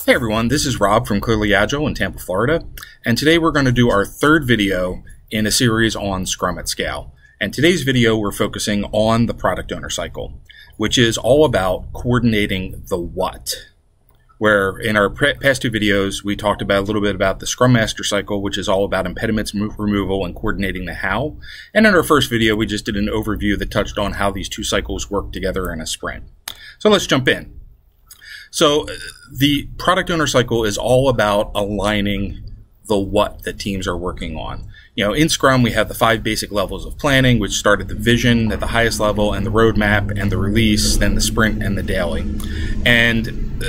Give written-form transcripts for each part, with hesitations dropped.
Hey everyone, this is Rob from Clearly Agile in Tampa, Florida, and today we're going to do our third video in a series on Scrum at Scale. And today's video we're focusing on the product owner cycle, which is all about coordinating the what. Where in our past two videos we talked about a little bit about the Scrum Master cycle, which is all about impediments removal and coordinating the how. And in our first video we just did an overview that touched on how these two cycles work together in a sprint. So let's jump in. So the product owner cycle is all about aligning the what that teams are working on. You know, in Scrum, we have the 5 basic levels of planning, which start at the vision at the highest level, and the roadmap, and the release, then the sprint, and the daily. And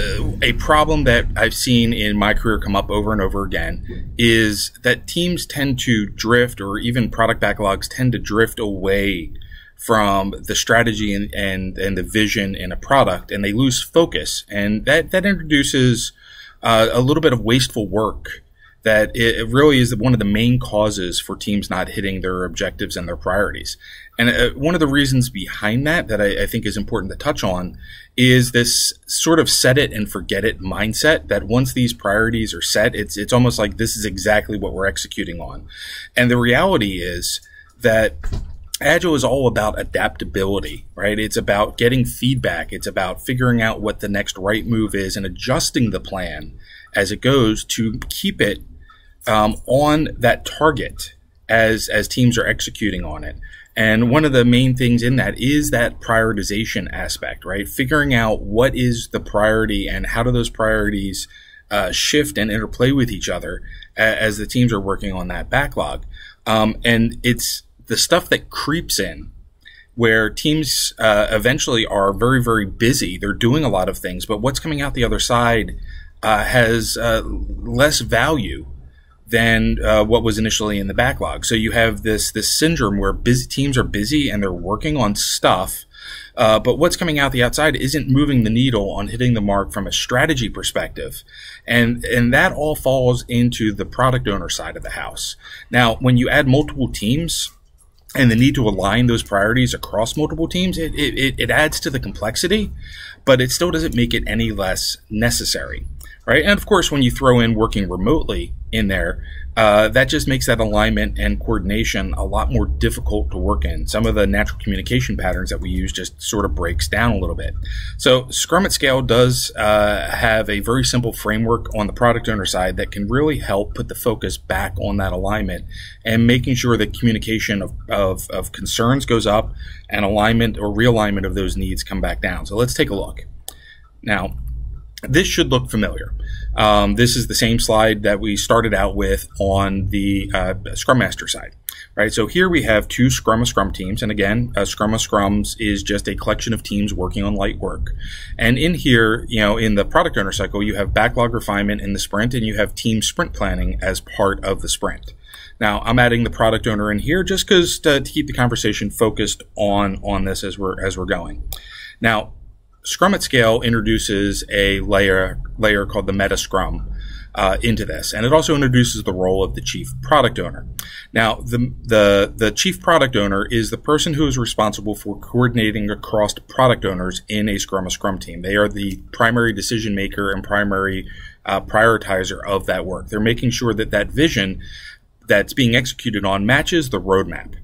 a problem that I've seen in my career come up over and over again is that teams tend to drift, or even product backlogs tend to drift away from the strategy and the vision in a product, and they lose focus. And that introduces a little bit of wasteful work that it really is one of the main causes for teams not hitting their objectives and their priorities. And one of the reasons behind that I think is important to touch on is this sort of set it and forget it mindset, that once these priorities are set, it's almost like this is exactly what we're executing on. And the reality is that Agile is all about adaptability, right? It's about getting feedback. It's about figuring out what the next right move is and adjusting the plan as it goes to keep it on that target as teams are executing on it. And one of the main things in that is that prioritization aspect, right? Figuring out what is the priority and how do those priorities shift and interplay with each other as the teams are working on that backlog. And it's the stuff that creeps in where teams eventually are very, very busy. They're doing a lot of things, but what's coming out the other side has less value than what was initially in the backlog. So you have this syndrome where teams are busy and they're working on stuff, but what's coming out the outside isn't moving the needle on hitting the mark from a strategy perspective. And that all falls into the product owner side of the house. Now, when you add multiple teams and the need to align those priorities across multiple teams, it adds to the complexity, but it still doesn't make it any less necessary, right? And of course, when you throw in working remotely in there, that just makes that alignment and coordination a lot more difficult to work in. Some of the natural communication patterns that we use just sort of breaks down a little bit. So Scrum at Scale does have a very simple framework on the product owner side that can really help put the focus back on that alignment and making sure that communication of concerns goes up and alignment or realignment of those needs come back down. So let's take a look. Now, this should look familiar. This is the same slide that we started out with on the Scrum Master side, right? So here we have two Scrum of Scrum teams. And again, Scrum of Scrums is just a collection of teams working on light work. And in here, you know, in the product owner cycle, you have backlog refinement in the sprint and you have team sprint planning as part of the sprint. Now, I'm adding the product owner in here just because to keep the conversation focused on this as we're going. Now, Scrum at Scale introduces a layer called the Meta Scrum into this, and it also introduces the role of the Chief Product Owner. Now, the Chief Product Owner is the person who is responsible for coordinating across product owners in a Scrum of Scrum team. They are the primary decision maker and primary prioritizer of that work. They're making sure that that vision that's being executed on matches the roadmap.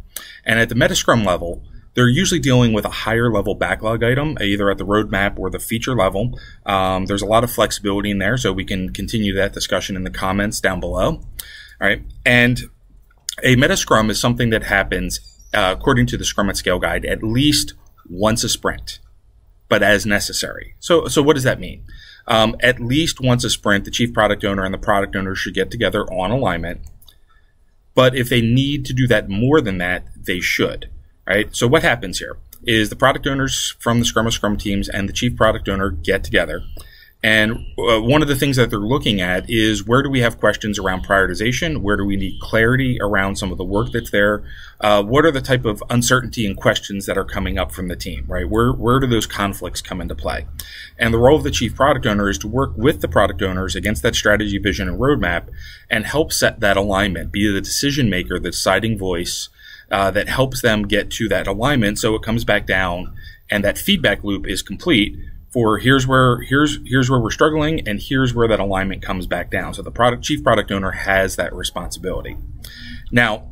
And at the Meta Scrum level, they're usually dealing with a higher level backlog item, either at the roadmap or the feature level. There's a lot of flexibility in there, so we can continue that discussion in the comments down below. All right. And a Meta Scrum is something that happens, according to the Scrum at Scale guide, at least once a sprint, but as necessary. So what does that mean? At least once a sprint, the Chief Product Owner and the Product Owner should get together on alignment. But if they need to do that more than that, they should. Right? So what happens here is the product owners from the Scrum of Scrum teams and the Chief Product Owner get together. And one of the things that they're looking at is where do we have questions around prioritization? Where do we need clarity around some of the work that's there? What are the type of uncertainty and questions that are coming up from the team, right? Where do those conflicts come into play? And the role of the Chief Product Owner is to work with the product owners against that strategy, vision, and roadmap and help set that alignment, be the decision maker, the deciding voice, that helps them get to that alignment so it comes back down and that feedback loop is complete for here's where we're struggling, and here's where that alignment comes back down. So the chief product owner has that responsibility. Now,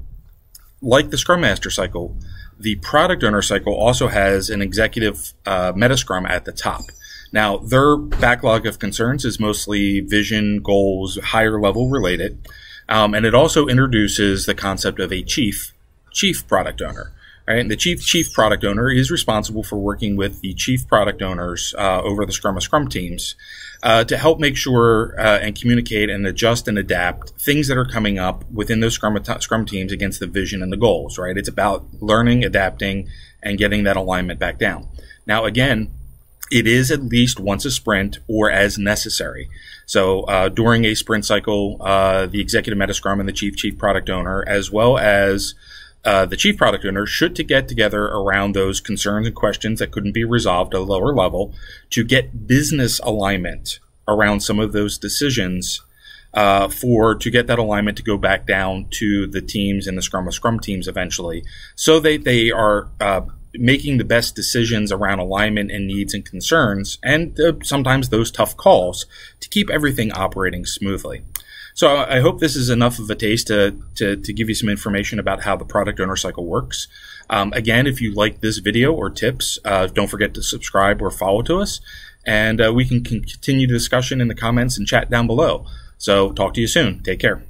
like the Scrum Master cycle, the product owner cycle also has an executive meta scrum at the top. Now, their backlog of concerns is mostly vision, goals, higher level related. And it also introduces the concept of a chief product owner. Right? And the chief product owner is responsible for working with the chief product owners over the Scrum of Scrum teams to help make sure and communicate and adjust and adapt things that are coming up within those Scrum teams against the vision and the goals. Right? It's about learning, adapting, and getting that alignment back down. Now, again, it is at least once a sprint or as necessary. So during a sprint cycle, the executive meta scrum and the chief product owner, as well as the chief product owner, should get together around those concerns and questions that couldn't be resolved at a lower level to get business alignment around some of those decisions to get that alignment to go back down to the teams and the Scrum of Scrum teams eventually, so they are making the best decisions around alignment and needs and concerns, and sometimes those tough calls to keep everything operating smoothly. So I hope this is enough of a taste to give you some information about how the product owner cycle works. Again, if you like this video or tips, don't forget to subscribe or follow to us, and we can continue the discussion in the comments and chat down below. So talk to you soon. Take care.